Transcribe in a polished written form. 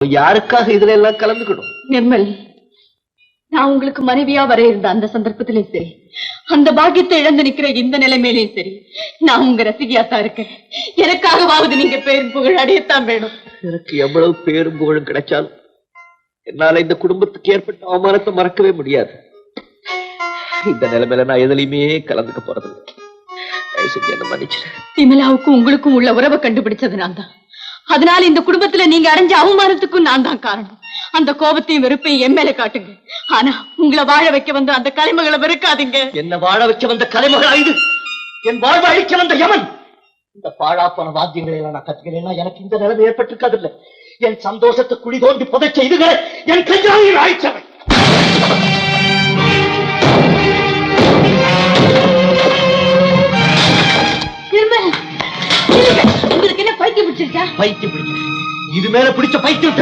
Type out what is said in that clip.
யாருக்காக இதுல எல்லாம் கலந்துக்கணும்? நிர்மல், நான் உங்களுக்கு மனைவியா வர இருந்த அந்த சந்தர்ப்பத்திலையும் சரி, அந்த பாக்கியத்தை இழந்து நிக்கிற இந்த நிலைமையிலையும் சரி, நான் உங்க ரசிகையாத்தான் இருக்கேன். எனக்காகவாவது நீங்க பேரும் புகழ் அடையத்தான் வேணும். எனக்கு எவ்வளவு பேரும் புகழும் கிடைச்சாலும் என்னால இந்த குடும்பத்துக்கு ஏற்பட்ட அவமானத்தை மறக்கவே முடியாது. இந்த நிலைமையில நான் எதுலையுமே கலந்துக்க போறது என்ன மன்னிச்சிரு. விமலாவுக்கும் உங்களுக்கும் உள்ள உறவை கண்டுபிடிச்சது நான் தான். அதனால இந்த குடும்பத்துல நீங்க அடைஞ்ச அவமானத்துக்கும் நான் தான் காரணம். அந்த கோபத்தையும் வெறுப்பையும் என் மேல காட்டுங்க. ஆனா உங்களை வாழ வைக்க வந்த அந்த கலைமகளை வெறுக்காதீங்க. என்ன வாழ வைக்க வந்த கலைமகளா இது? என் வாழ்வை அழிக்க வந்த யமன். இந்த பாழாப்பான வாத்தியங்களை எல்லாம் நான் கத்துக்கிறேன்னா எனக்கு இந்த நிலைமை ஏற்பட்டிருக்காது இல்ல. என் சந்தோஷத்தை குழி தோண்டி புதைச்ச இதுகளை என் கையாளில் ஆயிச்சவன். உங்களுக்கு என்ன பைத்தியம் பிடிச்சிருக்கா? பைத்தியம் பிடிக்க இது மேல பிடிச்ச பைத்தியம்